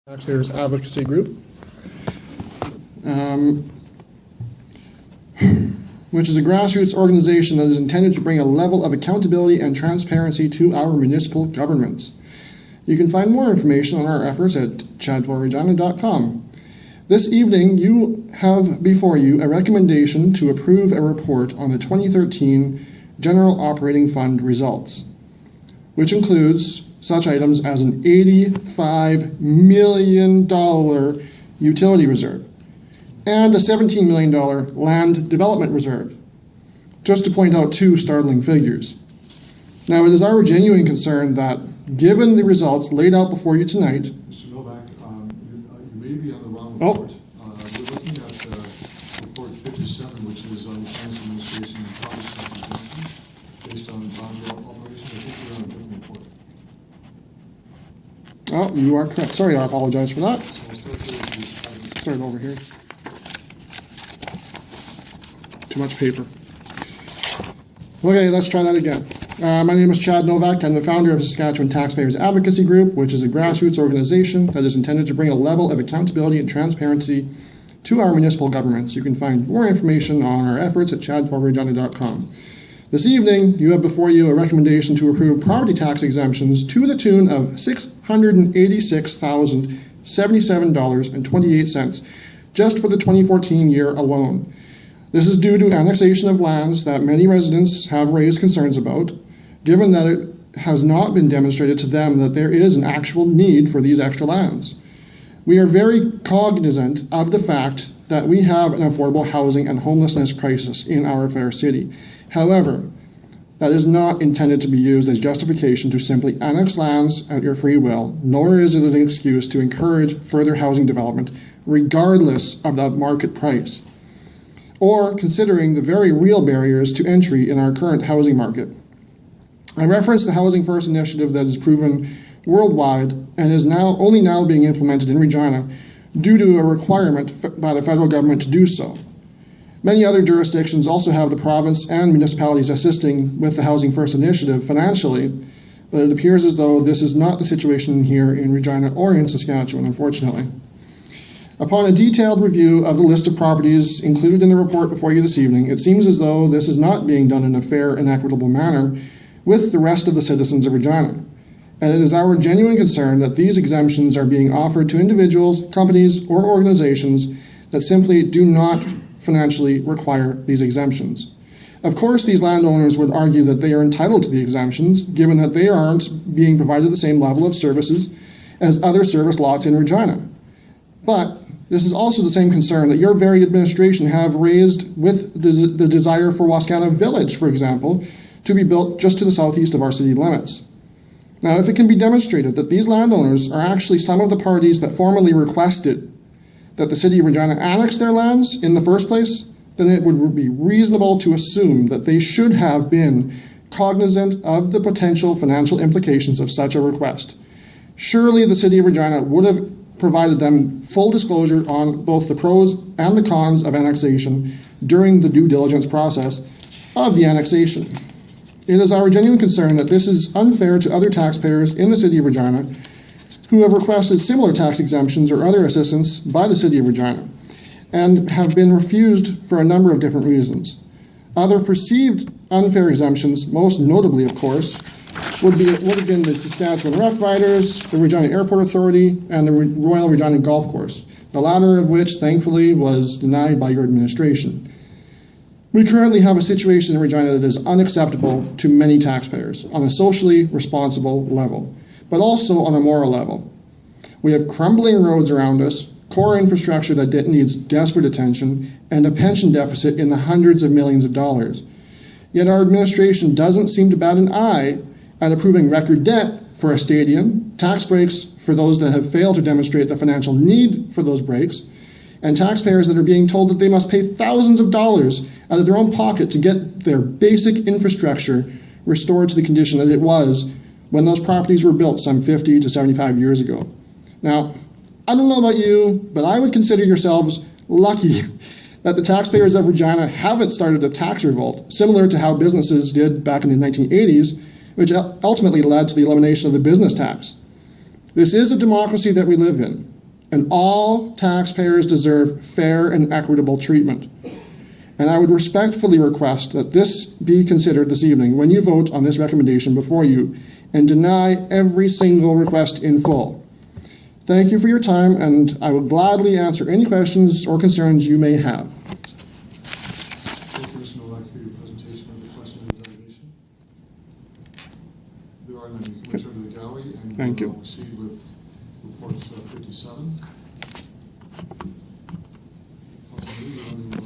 Taxpayers Advocacy Group, which is a grassroots organization that is intended to bring a level of accountability and transparency to our municipal governments. You can find more information on our efforts at chadforregina.com. This evening, you have before you a recommendation to approve a report on the 2013 General Operating Fund results, which includes such items as an $85 million utility reserve and a $17 million land development reserve, just to point out two startling figures. Now, it is our genuine concern that, given the results laid out before you tonight... Mr. Novak, you may be on the wrong report. We're looking at report 57, which is on the Finance Administration and Property Tax exemptions based on bond operation. I think you're on a different report. Oh, you are correct. Sorry, I apologize for that. So I'll start there. Start over here. Too much paper. Okay, let's try that again. My name is Chad Novak. I'm the founder of the Saskatchewan Taxpayers Advocacy Group, which is a grassroots organization that is intended to bring a level of accountability and transparency to our municipal governments. You can find more information on our efforts at chadforregina.com. This evening, you have before you a recommendation to approve property tax exemptions to the tune of $686,077.28 just for the 2014 year alone. This is due to annexation of lands that many residents have raised concerns about, given that it has not been demonstrated to them that there is an actual need for these extra lands. We are very cognizant of the fact that we have an affordable housing and homelessness crisis in our fair city. However, that is not intended to be used as justification to simply annex lands at your free will, nor is it an excuse to encourage further housing development, regardless of the market price, or considering the very real barriers to entry in our current housing market. I referenced the Housing First initiative that is proven worldwide and is only now being implemented in Regina due to a requirement by the federal government to do so. Many other jurisdictions also have the province and municipalities assisting with the Housing First initiative financially, but it appears as though this is not the situation here in Regina or in Saskatchewan, unfortunately. Upon a detailed review of the list of properties included in the report before you this evening, it seems as though this is not being done in a fair and equitable manner with the rest of the citizens of Regina. And it is our genuine concern that these exemptions are being offered to individuals, companies, or organizations that simply do not financially require these exemptions. Of course, these landowners would argue that they are entitled to the exemptions, given that they aren't being provided the same level of services as other service lots in Regina. But this is also the same concern that your very administration have raised with the desire for Wascana Village, for example, to be built just to the southeast of our city limits. Now, if it can be demonstrated that these landowners are actually some of the parties that formally requested that the City of Regina annex their lands in the first place, then it would be reasonable to assume that they should have been cognizant of the potential financial implications of such a request. Surely the City of Regina would have provided them full disclosure on both the pros and the cons of annexation during the due diligence process of the annexation. It is our genuine concern that this is unfair to other taxpayers in the City of Regina who have requested similar tax exemptions or other assistance by the City of Regina and have been refused for a number of different reasons. Other perceived unfair exemptions, most notably, of course, would have been the Saskatchewan Rough Riders, the Regina Airport Authority, and the Royal Regina Golf Course, the latter of which, thankfully, was denied by your administration. We currently have a situation in Regina that is unacceptable to many taxpayers on a socially responsible level, but also on a moral level. We have crumbling roads around us, core infrastructure that needs desperate attention, and a pension deficit in the hundreds of millions of dollars. Yet our administration doesn't seem to bat an eye at approving record debt for a stadium, tax breaks for those that have failed to demonstrate the financial need for those breaks, and taxpayers that are being told that they must pay thousands of dollars out of their own pocket to get their basic infrastructure restored to the condition that it was when those properties were built some 50 to 75 years ago. Now, I don't know about you, but I would consider yourselves lucky that the taxpayers of Regina haven't started a tax revolt, similar to how businesses did back in the 1980s, which ultimately led to the elimination of the business tax. This is a democracy that we live in, and all taxpayers deserve fair and equitable treatment. And I would respectfully request that this be considered this evening when you vote on this recommendation before you, and deny every single request in full. Thank you for your time, and I will gladly answer any questions or concerns you may have. Thank you, Mr. Novak, for your presentation of the question of the delegation. There are none. You can return to the gallery, and Thank you. We'll proceed with report 57. Councilor Lee,